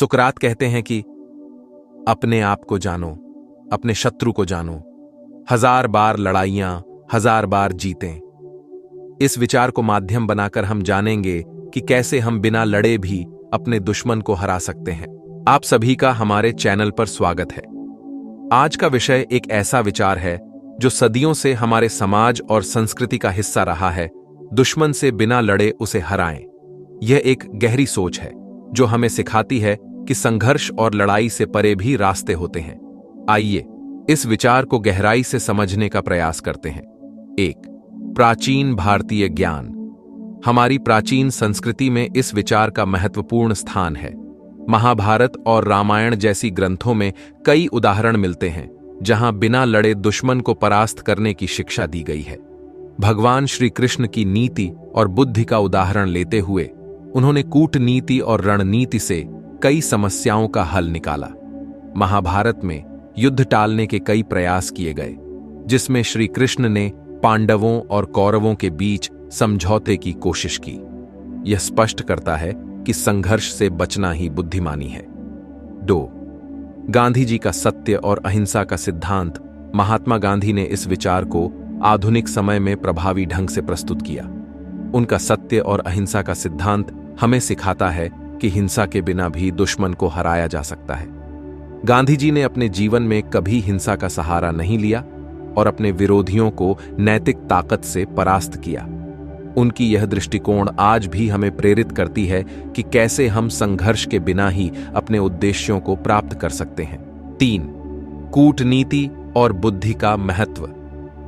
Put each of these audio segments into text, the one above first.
सुकरात कहते हैं कि अपने आप को जानो, अपने शत्रु को जानो, 1000 बार लड़ाइयां 1000 बार जीतें। इस विचार को माध्यम बनाकर हम जानेंगे कि कैसे हम बिना लड़े भी अपने दुश्मन को हरा सकते हैं। आप सभी का हमारे चैनल पर स्वागत है। आज का विषय एक ऐसा विचार है जो सदियों से हमारे समाज और संस्कृति का हिस्सा रहा है। दुश्मन से बिना लड़े उसे हराएं। यह एक गहरी सोच है जो हमें सिखाती है कि संघर्ष और लड़ाई से परे भी रास्ते होते हैं। आइए इस विचार को गहराई से समझने का प्रयास करते हैं। 1. प्राचीन भारतीय ज्ञान। हमारी प्राचीन संस्कृति में इस विचार का महत्वपूर्ण स्थान है। महाभारत और रामायण जैसी ग्रंथों में कई उदाहरण मिलते हैं जहां बिना लड़े दुश्मन को परास्त करने की शिक्षा दी गई है। भगवान श्री कृष्ण की नीति और बुद्धि का उदाहरण लेते हुए उन्होंने कूटनीति और रणनीति से कई समस्याओं का हल निकाला। महाभारत में युद्ध टालने के कई प्रयास किए गए, जिसमें श्री कृष्ण ने पांडवों और कौरवों के बीच समझौते की कोशिश की। यह स्पष्ट करता है कि संघर्ष से बचना ही बुद्धिमानी है। 2. गांधी जी का सत्य और अहिंसा का सिद्धांत। महात्मा गांधी ने इस विचार को आधुनिक समय में प्रभावी ढंग से प्रस्तुत किया। उनका सत्य और अहिंसा का सिद्धांत हमें सिखाता है कि हिंसा के बिना भी दुश्मन को हराया जा सकता है। गांधी जी ने अपने जीवन में कभी हिंसा का सहारा नहीं लिया और अपने विरोधियों को नैतिक ताकत से परास्त किया। उनकी यह दृष्टिकोण आज भी हमें प्रेरित करती है कि कैसे हम संघर्ष के बिना ही अपने उद्देश्यों को प्राप्त कर सकते हैं। 3. कूटनीति और बुद्धि का महत्व।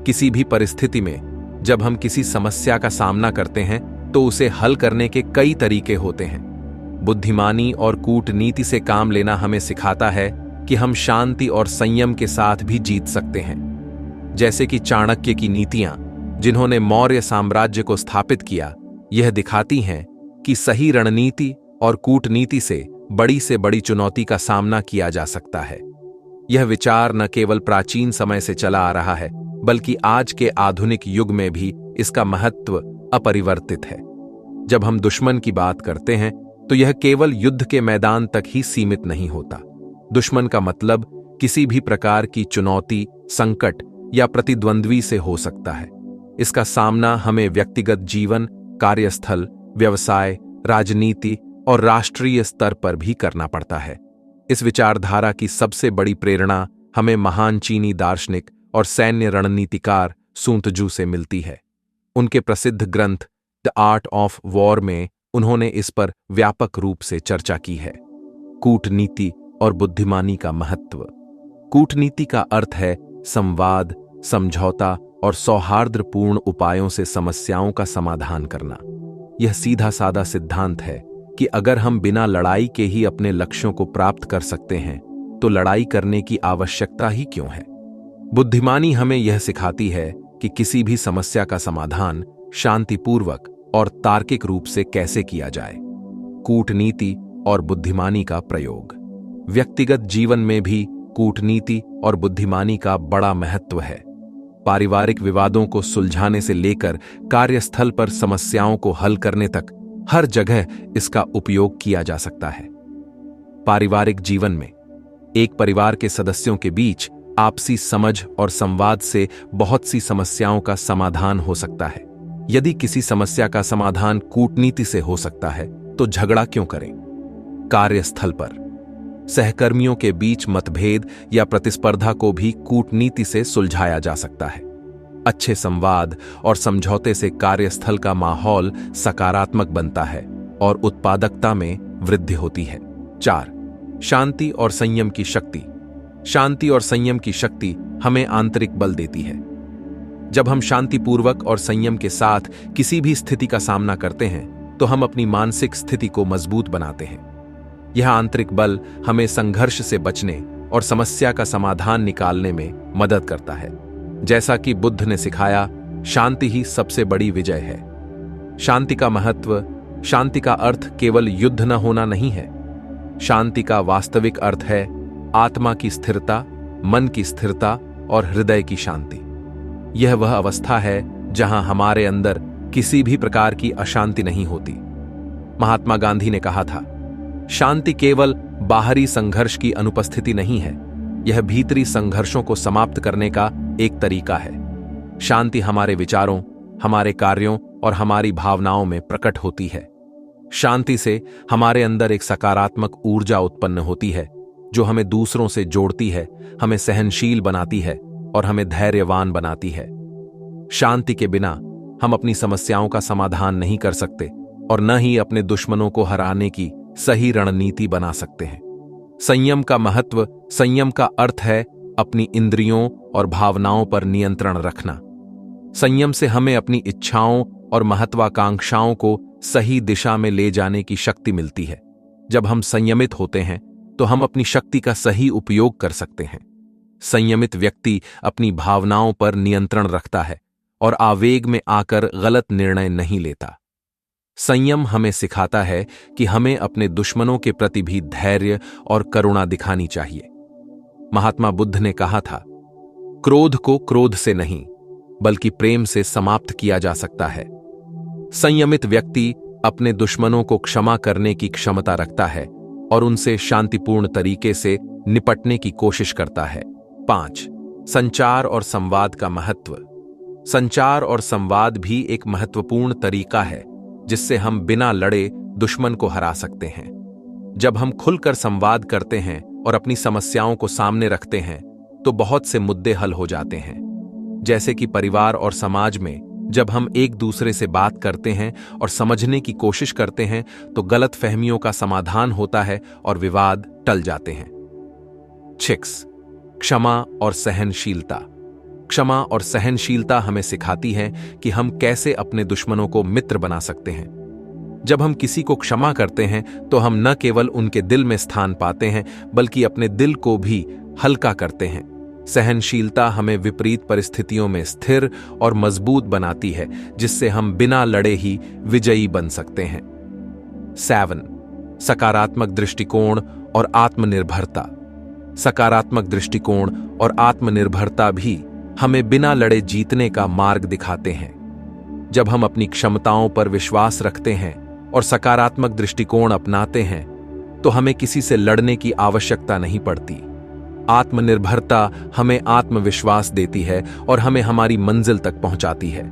किसी भी परिस्थिति में जब हम किसी समस्या का सामना करते हैं तो उसे हल करने के कई तरीके होते हैं। बुद्धिमानी और कूटनीति से काम लेना हमें सिखाता है कि हम शांति और संयम के साथ भी जीत सकते हैं। जैसे कि चाणक्य की नीतियां, जिन्होंने मौर्य साम्राज्य को स्थापित किया, यह दिखाती हैं कि सही रणनीति और कूटनीति से बड़ी चुनौती का सामना किया जा सकता है। यह विचार न केवल प्राचीन समय से चला आ रहा है, बल्कि आज के आधुनिक युग में भी इसका महत्व अपरिवर्तित है। जब हम दुश्मन की बात करते हैं तो यह केवल युद्ध के मैदान तक ही सीमित नहीं होता। दुश्मन का मतलब किसी भी प्रकार की चुनौती, संकट या प्रतिद्वंद्वी से हो सकता है। इसका सामना हमें व्यक्तिगत जीवन, कार्यस्थल, व्यवसाय, राजनीति और राष्ट्रीय स्तर पर भी करना पड़ता है। इस विचारधारा की सबसे बड़ी प्रेरणा हमें महान चीनी दार्शनिक और सैन्य रणनीतिकार सुन त्जू से मिलती है। उनके प्रसिद्ध ग्रंथ द आर्ट ऑफ वॉर में उन्होंने इस पर व्यापक रूप से चर्चा की है। कूटनीति और बुद्धिमानी का महत्व। कूटनीति का अर्थ है संवाद, समझौता और सौहार्दपूर्ण उपायों से समस्याओं का समाधान करना। यह सीधा साधा सिद्धांत है कि अगर हम बिना लड़ाई के ही अपने लक्ष्यों को प्राप्त कर सकते हैं तो लड़ाई करने की आवश्यकता ही क्यों है। बुद्धिमानी हमें यह सिखाती है कि किसी भी समस्या का समाधान शांतिपूर्वक और तार्किक रूप से कैसे किया जाए। कूटनीति और बुद्धिमानी का प्रयोग। व्यक्तिगत जीवन में भी कूटनीति और बुद्धिमानी का बड़ा महत्व है। पारिवारिक विवादों को सुलझाने से लेकर कार्यस्थल पर समस्याओं को हल करने तक हर जगह इसका उपयोग किया जा सकता है। पारिवारिक जीवन में एक परिवार के सदस्यों के बीच आपसी समझ और संवाद से बहुत सी समस्याओं का समाधान हो सकता है। यदि किसी समस्या का समाधान कूटनीति से हो सकता है तो झगड़ा क्यों करें। कार्यस्थल पर सहकर्मियों के बीच मतभेद या प्रतिस्पर्धा को भी कूटनीति से सुलझाया जा सकता है। अच्छे संवाद और समझौते से कार्यस्थल का माहौल सकारात्मक बनता है और उत्पादकता में वृद्धि होती है। 4. शांति और संयम की शक्ति। शांति और संयम की शक्ति हमें आंतरिक बल देती है। जब हम शांतिपूर्वक और संयम के साथ किसी भी स्थिति का सामना करते हैं तो हम अपनी मानसिक स्थिति को मजबूत बनाते हैं। यह आंतरिक बल हमें संघर्ष से बचने और समस्या का समाधान निकालने में मदद करता है। जैसा कि बुद्ध ने सिखाया, शांति ही सबसे बड़ी विजय है। शांति का महत्व। शांति का अर्थ केवल युद्ध न होना नहीं है। शांति का वास्तविक अर्थ है आत्मा की स्थिरता, मन की स्थिरता और हृदय की शांति। यह वह अवस्था है जहां हमारे अंदर किसी भी प्रकार की अशांति नहीं होती। महात्मा गांधी ने कहा था, शांति केवल बाहरी संघर्ष की अनुपस्थिति नहीं है, यह भीतरी संघर्षों को समाप्त करने का एक तरीका है। शांति हमारे विचारों, हमारे कार्यों और हमारी भावनाओं में प्रकट होती है। शांति से हमारे अंदर एक सकारात्मक ऊर्जा उत्पन्न होती है जो हमें दूसरों से जोड़ती है, हमें सहनशील बनाती है और हमें धैर्यवान बनाती है। शांति के बिना हम अपनी समस्याओं का समाधान नहीं कर सकते और न ही अपने दुश्मनों को हराने की सही रणनीति बना सकते हैं। संयम का महत्व, संयम का अर्थ है अपनी इंद्रियों और भावनाओं पर नियंत्रण रखना। संयम से हमें अपनी इच्छाओं और महत्वाकांक्षाओं को सही दिशा में ले जाने की शक्ति मिलती है। जब हम संयमित होते हैं तो हम अपनी शक्ति का सही उपयोग कर सकते हैं। संयमित व्यक्ति अपनी भावनाओं पर नियंत्रण रखता है और आवेग में आकर गलत निर्णय नहीं लेता। संयम हमें सिखाता है कि हमें अपने दुश्मनों के प्रति भी धैर्य और करुणा दिखानी चाहिए। महात्मा बुद्ध ने कहा था, क्रोध को क्रोध से नहीं बल्कि प्रेम से समाप्त किया जा सकता है। संयमित व्यक्ति अपने दुश्मनों को क्षमा करने की क्षमता रखता है और उनसे शांतिपूर्ण तरीके से निपटने की कोशिश करता है। 5. संचार और संवाद का महत्व। संचार और संवाद भी एक महत्वपूर्ण तरीका है जिससे हम बिना लड़े दुश्मन को हरा सकते हैं। जब हम खुलकर संवाद करते हैं और अपनी समस्याओं को सामने रखते हैं तो बहुत से मुद्दे हल हो जाते हैं। जैसे कि परिवार और समाज में जब हम एक दूसरे से बात करते हैं और समझने की कोशिश करते हैं तो गलत फहमियों का समाधान होता है और विवाद टल जाते हैं। 6. क्षमा और सहनशीलता। क्षमा और सहनशीलता हमें सिखाती है कि हम कैसे अपने दुश्मनों को मित्र बना सकते हैं। जब हम किसी को क्षमा करते हैं तो हम न केवल उनके दिल में स्थान पाते हैं बल्कि अपने दिल को भी हल्का करते हैं। सहनशीलता हमें विपरीत परिस्थितियों में स्थिर और मजबूत बनाती है जिससे हम बिना लड़े ही विजयी बन सकते हैं। 7. सकारात्मक दृष्टिकोण और आत्मनिर्भरता। सकारात्मक दृष्टिकोण और आत्मनिर्भरता भी हमें बिना लड़े जीतने का मार्ग दिखाते हैं। जब हम अपनी क्षमताओं पर विश्वास रखते हैं और सकारात्मक दृष्टिकोण अपनाते हैं तो हमें किसी से लड़ने की आवश्यकता नहीं पड़ती। आत्मनिर्भरता हमें आत्मविश्वास देती है और हमें हमारी मंजिल तक पहुंचाती है।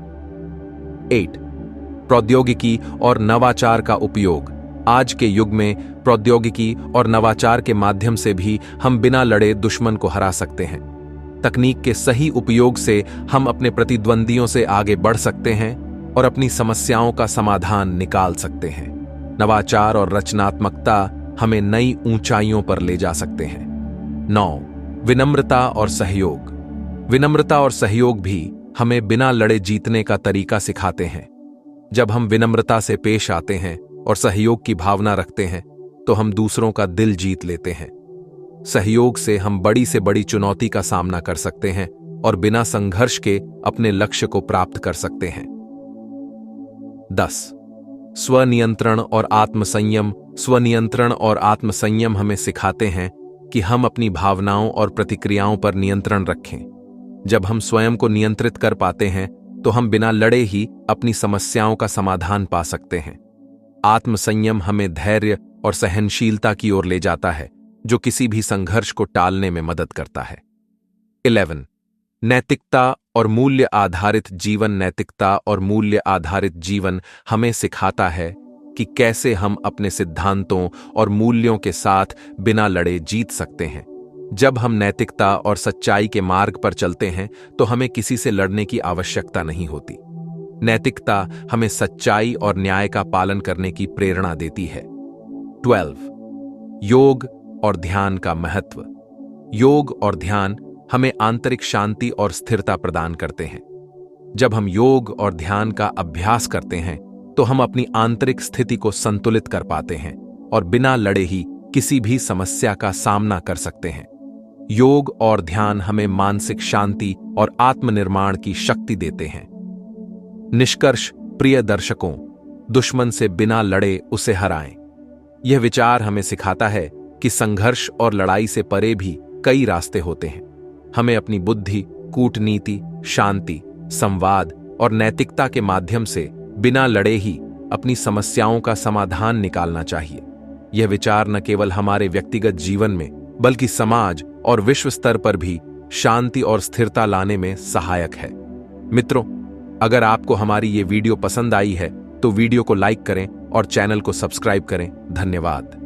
8. प्रौद्योगिकी और नवाचार का उपयोग। आज के युग में प्रौद्योगिकी और नवाचार के माध्यम से भी हम बिना लड़े दुश्मन को हरा सकते हैं। तकनीक के सही उपयोग से हम अपने प्रतिद्वंदियों से आगे बढ़ सकते हैं और अपनी समस्याओं का समाधान निकाल सकते हैं। नवाचार और रचनात्मकता हमें नई ऊंचाइयों पर ले जा सकते हैं। 9. विनम्रता और सहयोग। विनम्रता और सहयोग भी हमें बिना लड़े जीतने का तरीका सिखाते हैं। जब हम विनम्रता से पेश आते हैं और सहयोग की भावना रखते हैं तो हम दूसरों का दिल जीत लेते हैं। सहयोग से हम बड़ी से बड़ी चुनौती का सामना कर सकते हैं और बिना संघर्ष के अपने लक्ष्य को प्राप्त कर सकते हैं। 10. स्वनियंत्रण और आत्मसंयम। स्वनियंत्रण और आत्मसंयम हमें सिखाते हैं कि हम अपनी भावनाओं और प्रतिक्रियाओं पर नियंत्रण रखें। जब हम स्वयं को नियंत्रित कर पाते हैं तो हम बिना लड़े ही अपनी समस्याओं का समाधान पा सकते हैं। आत्मसंयम हमें धैर्य और सहनशीलता की ओर ले जाता है जो किसी भी संघर्ष को टालने में मदद करता है। 11. नैतिकता और मूल्य आधारित जीवन। नैतिकता और मूल्य आधारित जीवन हमें सिखाता है कि कैसे हम अपने सिद्धांतों और मूल्यों के साथ बिना लड़े जीत सकते हैं। जब हम नैतिकता और सच्चाई के मार्ग पर चलते हैं तो हमें किसी से लड़ने की आवश्यकता नहीं होती। नैतिकता हमें सच्चाई और न्याय का पालन करने की प्रेरणा देती है। 12. योग और ध्यान का महत्व। योग और ध्यान हमें आंतरिक शांति और स्थिरता प्रदान करते हैं। जब हम योग और ध्यान का अभ्यास करते हैं तो हम अपनी आंतरिक स्थिति को संतुलित कर पाते हैं और बिना लड़े ही किसी भी समस्या का सामना कर सकते हैं। योग और ध्यान हमें मानसिक शांति और आत्मनिर्माण की शक्ति देते हैं। निष्कर्ष, प्रिय दर्शकों, दुश्मन से बिना लड़े उसे हराएं। यह विचार हमें सिखाता है कि संघर्ष और लड़ाई से परे भी कई रास्ते होते हैं। हमें अपनी बुद्धि, कूटनीति, शांति, संवाद और नैतिकता के माध्यम से बिना लड़े ही अपनी समस्याओं का समाधान निकालना चाहिए। यह विचार न केवल हमारे व्यक्तिगत जीवन में बल्कि समाज और विश्व स्तर पर भी शांति और स्थिरता लाने में सहायक है। मित्रों, अगर आपको हमारी ये वीडियो पसंद आई है तो वीडियो को लाइक करें और चैनल को सब्सक्राइब करें। धन्यवाद।